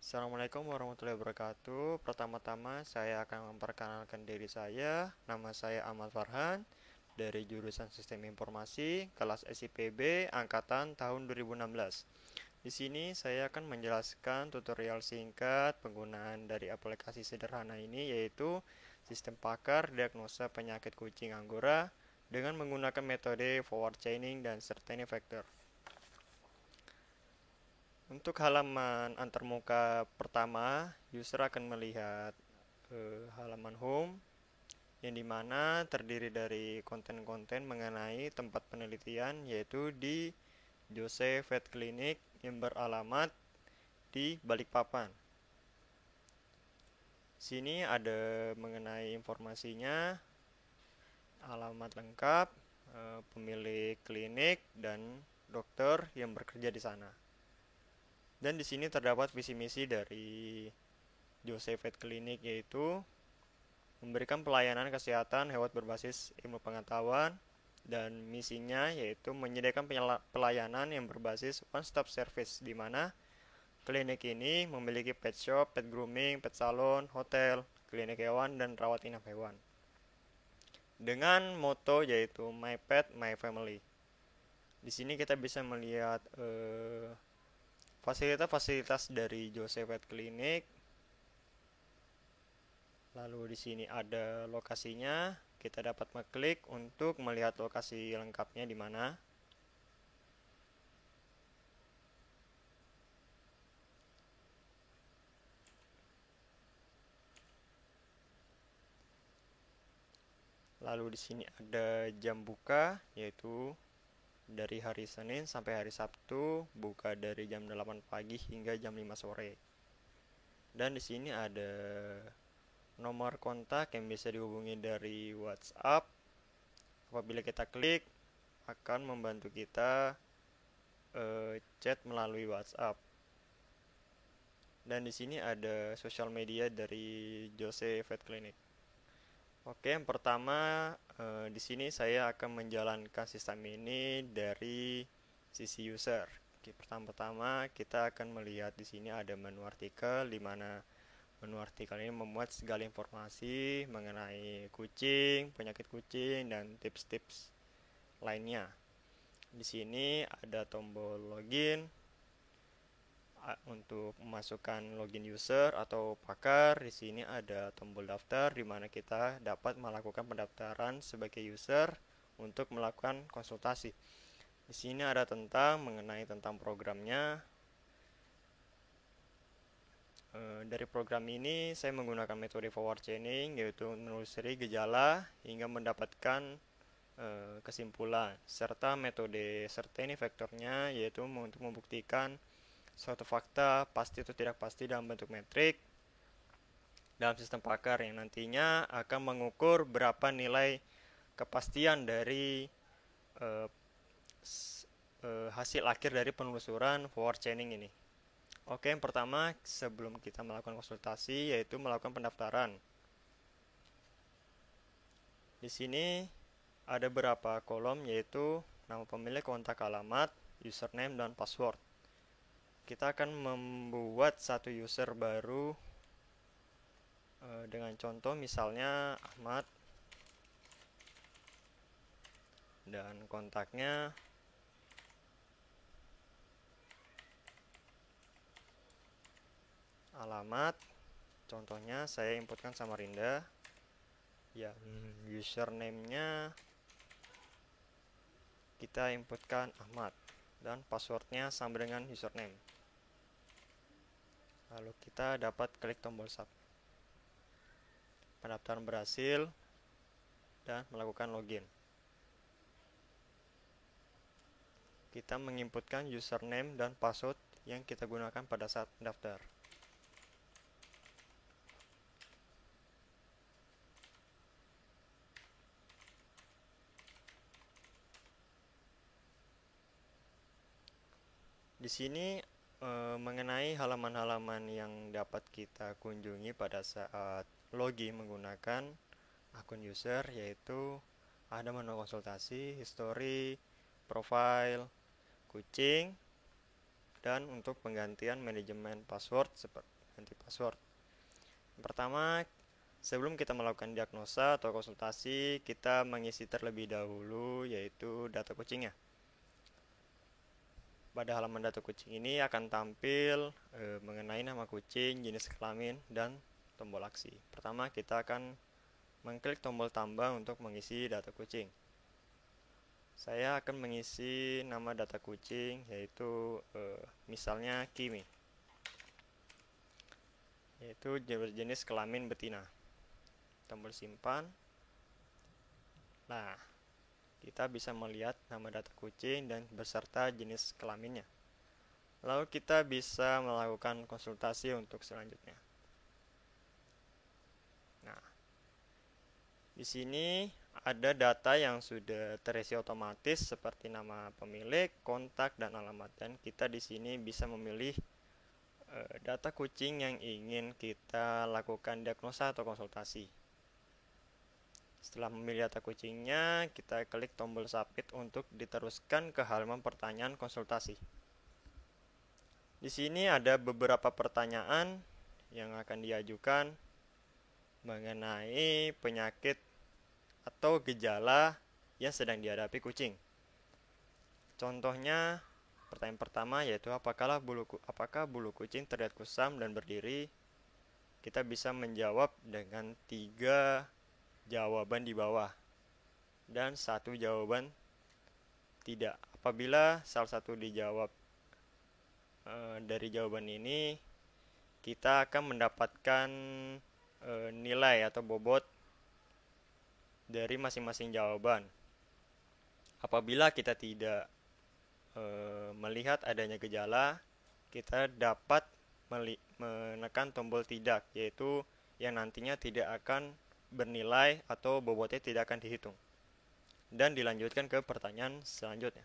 Assalamualaikum warahmatullahi wabarakatuh. Pertama-tama saya akan memperkenalkan diri saya. Nama saya Ahmad Farhan dari jurusan Sistem Informasi kelas SIPB angkatan tahun 2016. Di sini saya akan menjelaskan tutorial singkat penggunaan dari aplikasi sederhana ini yaitu sistem pakar diagnosa penyakit kucing Anggora dengan menggunakan metode forward chaining dan certain factor. Untuk halaman antarmuka pertama, user akan melihat halaman home yang dimana terdiri dari konten-konten mengenai tempat penelitian yaitu di Jose Vet Clinic yang beralamat di Balikpapan. Sini ada mengenai informasinya, alamat lengkap, pemilik klinik dan dokter yang bekerja di sana. Dan di sini terdapat visi misi dari Jose Vet Clinic yaitu memberikan pelayanan kesehatan hewan berbasis ilmu pengetahuan, dan misinya yaitu menyediakan pelayanan yang berbasis one stop service di mana klinik ini memiliki pet shop, pet grooming, pet salon, hotel, klinik hewan dan rawat inap hewan. Dengan moto yaitu My Pet My Family. Di sini kita bisa melihat fasilitas-fasilitas dari Jose Vet Clinic. Lalu di sini ada lokasinya. Kita dapat mengklik untuk melihat lokasi lengkapnya di mana. Lalu di sini ada jam buka yaitu dari hari Senin sampai hari Sabtu, buka dari jam 8 pagi hingga jam 5 sore. Dan di sini ada nomor kontak yang bisa dihubungi dari WhatsApp. Apabila kita klik akan membantu kita chat melalui WhatsApp. Dan di sini ada sosial media dari Jose Vet Clinic. Oke, yang pertama di sini saya akan menjalankan sistem ini dari sisi user. Oke, pertama-tama kita akan melihat di sini ada menu artikel di mana menu artikel ini memuat segala informasi mengenai kucing, penyakit kucing dan tips-tips lainnya. Di sini ada tombol login untuk memasukkan login user atau pakar. Di sini ada tombol daftar di mana kita dapat melakukan pendaftaran sebagai user untuk melakukan konsultasi. Di sini ada mengenai tentang programnya. Dari program ini saya menggunakan metode forward chaining yaitu menelusuri gejala hingga mendapatkan kesimpulan, serta metode certain factornya yaitu untuk membuktikan suatu fakta pasti atau tidak pasti dalam bentuk metrik dalam sistem pakar yang nantinya akan mengukur berapa nilai kepastian dari hasil akhir dari penelusuran forward chaining ini. Oke, yang pertama sebelum kita melakukan konsultasi yaitu melakukan pendaftaran. Di sini ada beberapa kolom yaitu nama pemilik, kontak, alamat, username dan password. Kita akan membuat satu user baru dengan contoh misalnya Ahmad, dan kontaknya alamat, contohnya saya inputkan Samarinda ya. Username-nya kita inputkan Ahmad dan passwordnya sama dengan username. Lalu kita dapat klik tombol submit. Pendaftaran berhasil dan melakukan login. Kita menginputkan username dan password yang kita gunakan pada saat mendaftar. Di sini mengenai halaman-halaman yang dapat kita kunjungi pada saat login menggunakan akun user yaitu ada menu konsultasi, history, profile, kucing, dan untuk penggantian manajemen password seperti ganti password. Pertama, sebelum kita melakukan diagnosa atau konsultasi, kita mengisi terlebih dahulu yaitu data kucingnya. Pada halaman data kucing ini akan tampil mengenai nama kucing, jenis kelamin, dan tombol aksi. Pertama, kita akan mengklik tombol tambah untuk mengisi data kucing. Saya akan mengisi nama data kucing yaitu misalnya Kimi, yaitu jenis kelamin betina. Tombol simpan. Nah, kita bisa melihat nama data kucing dan beserta jenis kelaminnya. Lalu kita bisa melakukan konsultasi untuk selanjutnya. Nah, di sini ada data yang sudah terisi otomatis seperti nama pemilik, kontak, dan alamat. Dan kita di sini bisa memilih data kucing yang ingin kita lakukan diagnosa atau konsultasi. Setelah memilih data kucingnya, kita klik tombol submit untuk diteruskan ke halaman pertanyaan konsultasi. Di sini ada beberapa pertanyaan yang akan diajukan mengenai penyakit atau gejala yang sedang dihadapi kucing. Contohnya, pertanyaan pertama yaitu apakah bulu kucing terlihat kusam dan berdiri? Kita bisa menjawab dengan 3 jawaban di bawah dan 1 jawaban tidak. Apabila salah satu dijawab dari jawaban ini, kita akan mendapatkan nilai atau bobot dari masing-masing jawaban. Apabila kita tidak melihat adanya gejala, kita dapat menekan tombol tidak, yaitu yang nantinya tidak akan bernilai atau bobotnya tidak akan dihitung, dan dilanjutkan ke pertanyaan selanjutnya.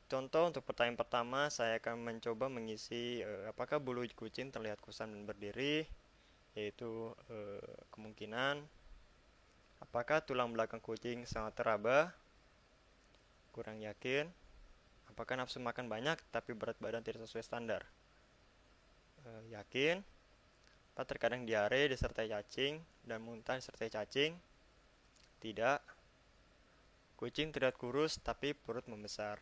Contoh untuk pertanyaan pertama, saya akan mencoba mengisi apakah bulu kucing terlihat kusam dan berdiri, yaitu kemungkinan. Apakah tulang belakang kucing sangat teraba? Kurang yakin. Apakah nafsu makan banyak tapi berat badan tidak sesuai standar? Yakin. Apa terkadang diare disertai cacing dan muntah disertai cacing? Tidak. Kucing terlihat kurus tapi perut membesar.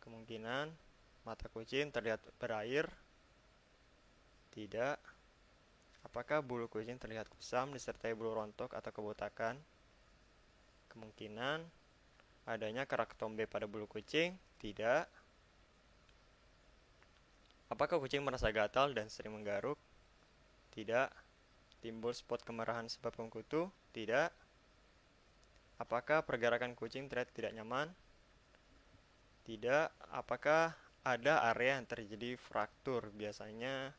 Kemungkinan. Mata kucing terlihat berair? Tidak. Apakah bulu kucing terlihat kusam disertai bulu rontok atau kebotakan? Kemungkinan. Adanya kerak ketombe pada bulu kucing? Tidak. Apakah kucing merasa gatal dan sering menggaruk? Tidak. Timbul spot kemarahan sebab mengkutu? Tidak. Apakah pergerakan kucing terlihat tidak nyaman? Tidak. Apakah ada area yang terjadi fraktur? Biasanya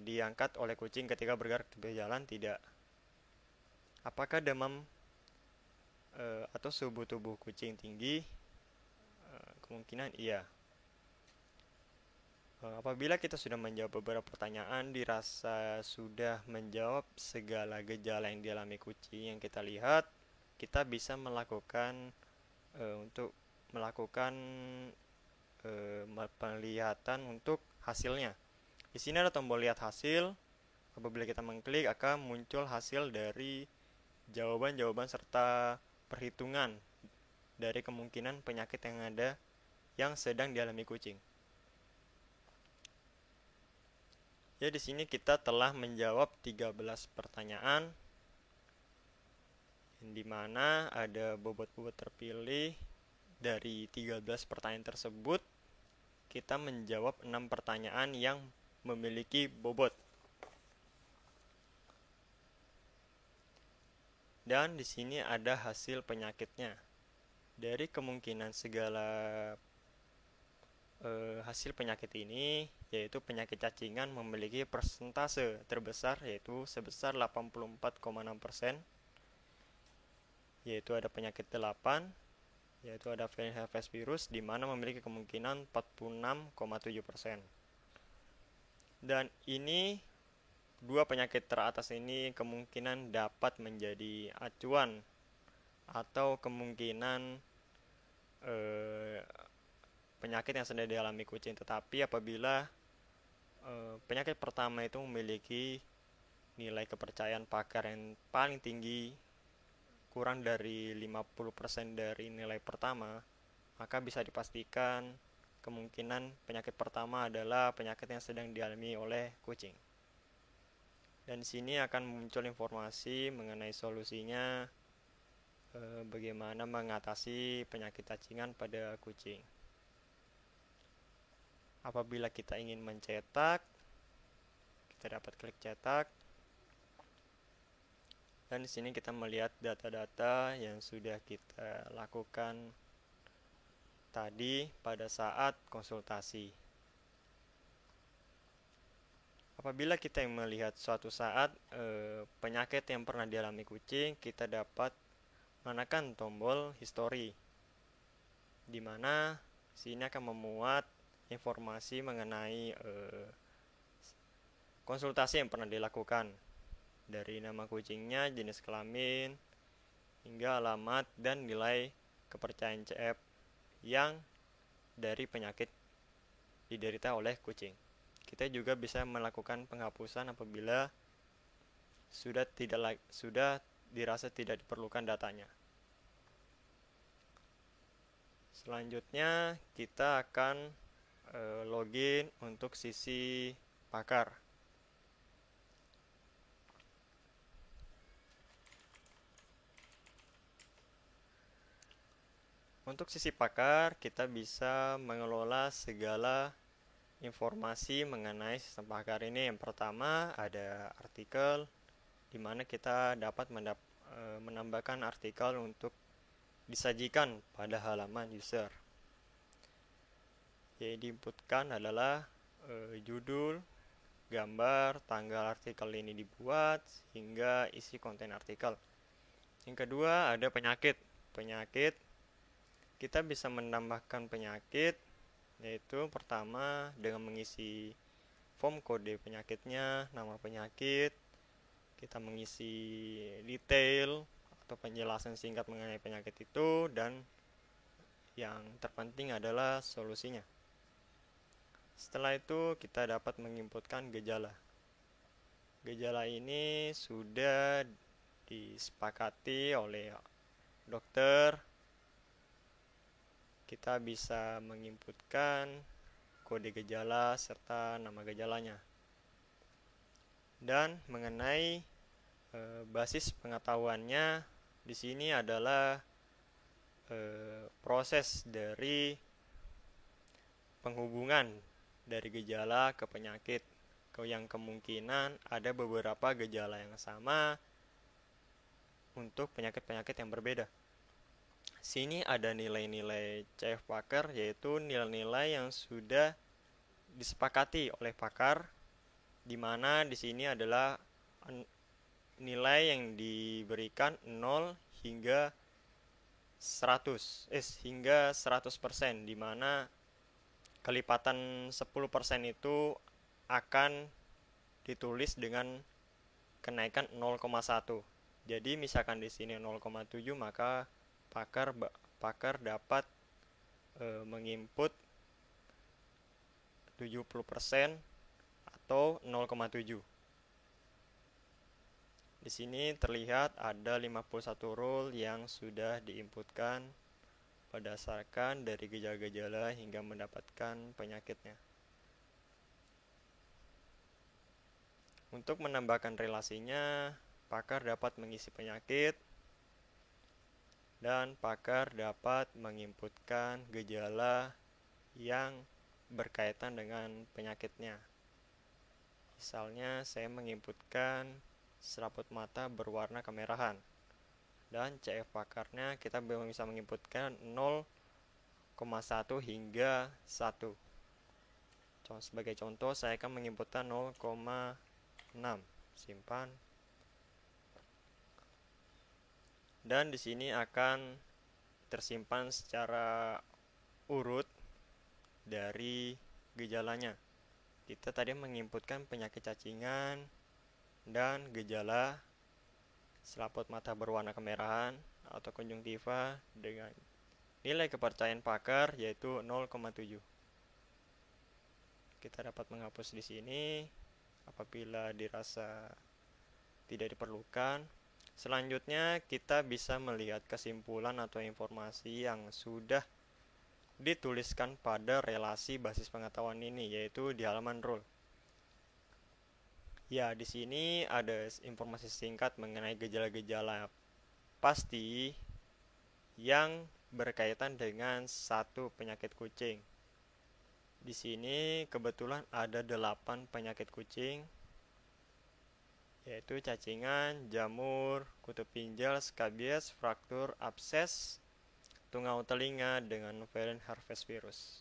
diangkat oleh kucing ketika bergerak di jalan? Tidak. Apakah demam atau suhu tubuh kucing tinggi? Kemungkinan iya. Apabila kita sudah menjawab beberapa pertanyaan, dirasa sudah menjawab segala gejala yang dialami kucing yang kita lihat, kita bisa melakukan penglihatan untuk hasilnya. Di sini ada tombol lihat hasil. Apabila kita mengklik, akan muncul hasil dari jawaban-jawaban serta perhitungan dari kemungkinan penyakit yang ada yang sedang dialami kucing. Ya, di sini kita telah menjawab 13 pertanyaan, di mana ada bobot-bobot terpilih. Dari 13 pertanyaan tersebut, kita menjawab 6 pertanyaan yang memiliki bobot. Dan di sini ada hasil penyakitnya. Dari kemungkinan segala hasil penyakit ini, yaitu penyakit cacingan memiliki persentase terbesar, yaitu sebesar 84,6%, yaitu ada penyakit 8, yaitu ada Herpes virus, di mana memiliki kemungkinan 46,7%. Dan ini 2 penyakit teratas ini kemungkinan dapat menjadi acuan atau kemungkinan penyakit yang sedang dialami kucing. Tetapi apabila penyakit pertama itu memiliki nilai kepercayaan pakar yang paling tinggi, kurang dari 50% dari nilai pertama, maka bisa dipastikan kemungkinan penyakit pertama adalah penyakit yang sedang dialami oleh kucing. Dan di sini akan muncul informasi mengenai solusinya, bagaimana mengatasi penyakit cacingan pada kucing. Apabila kita ingin mencetak, kita dapat klik cetak. Dan di sini kita melihat data-data yang sudah kita lakukan tadi pada saat konsultasi. Apabila kita melihat suatu saat penyakit yang pernah dialami kucing, kita dapat menekan tombol history, di mana sini akan memuat informasi mengenai konsultasi yang pernah dilakukan, dari nama kucingnya, jenis kelamin, hingga alamat dan nilai kepercayaan CF yang dari penyakit diderita oleh kucing. Kita juga bisa melakukan penghapusan apabila sudah dirasa tidak diperlukan datanya. Selanjutnya kita akan login untuk sisi pakar. Untuk sisi pakar, kita bisa mengelola segala informasi mengenai sistem pakar ini. Yang pertama ada artikel, di mana kita dapat menambahkan artikel untuk disajikan pada halaman user. Yang diinputkan adalah judul, gambar, tanggal artikel ini dibuat, hingga isi konten artikel. Yang kedua ada penyakit. Kita bisa menambahkan penyakit, yaitu pertama dengan mengisi form kode penyakitnya, nama penyakit, kita mengisi detail atau penjelasan singkat mengenai penyakit itu, dan yang terpenting adalah solusinya. Setelah itu kita dapat menginputkan gejala. Gejala ini sudah disepakati oleh dokter. Kita bisa menginputkan kode gejala serta nama gejalanya. Dan mengenai basis pengetahuannya, di sini adalah proses dari penghubungan dari gejala ke penyakit, yang kemungkinan ada beberapa gejala yang sama untuk penyakit-penyakit yang berbeda. Sini ada nilai-nilai CF pakar, yaitu nilai-nilai yang sudah disepakati oleh pakar, di mana di sini adalah nilai yang diberikan 0 hingga 100%, di mana kelipatan 10% itu akan ditulis dengan kenaikan 0,1. Jadi misalkan di sini 0,7, maka pakar dapat menginput 70% atau 0,7. Di sini terlihat ada 51 rule yang sudah diinputkan berdasarkan dari gejala-gejala hingga mendapatkan penyakitnya. Untuk menambahkan relasinya, pakar dapat mengisi penyakit, dan pakar dapat menginputkan gejala yang berkaitan dengan penyakitnya. Misalnya saya menginputkan selaput mata berwarna kemerahan, dan CF pakarnya kita bisa menginputkan 0,1 hingga 1. Sebagai contoh saya akan menginputkan 0,6. Simpan. Dan di sini akan tersimpan secara urut dari gejalanya. Kita tadi menginputkan penyakit cacingan dan gejala selaput mata berwarna kemerahan atau konjungtiva dengan Nilai kepercayaan pakar yaitu 0,7. Kita dapat menghapus di sini apabila dirasa tidak diperlukan. Selanjutnya kita bisa melihat kesimpulan atau informasi yang sudah dituliskan pada relasi basis pengetahuan ini, yaitu di halaman rule. Ya, di sini ada informasi singkat mengenai gejala-gejala pasti yang berkaitan dengan satu penyakit kucing. Di sini kebetulan ada 8 penyakit kucing, yaitu cacingan, jamur, kutub ginjal, skabies, fraktur, abses, tungau telinga dengan varian harvest virus.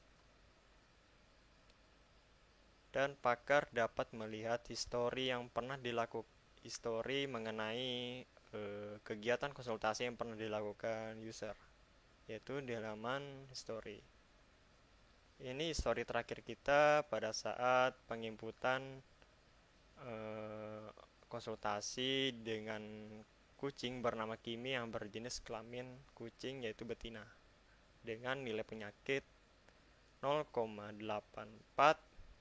Dan pakar dapat melihat histori yang pernah dilakukan, histori mengenai kegiatan konsultasi yang pernah dilakukan user, yaitu di halaman history. Ini histori terakhir kita pada saat penginputan konsultasi dengan kucing bernama Kimi yang berjenis kelamin kucing yaitu betina dengan nilai penyakit 0,84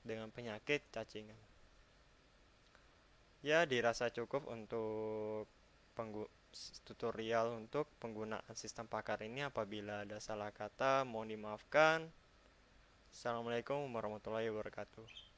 dengan penyakit cacingan. Ya, dirasa cukup untuk tutorial untuk penggunaan sistem pakar ini. Apabila ada salah kata mohon dimaafkan. Assalamualaikum warahmatullahi wabarakatuh.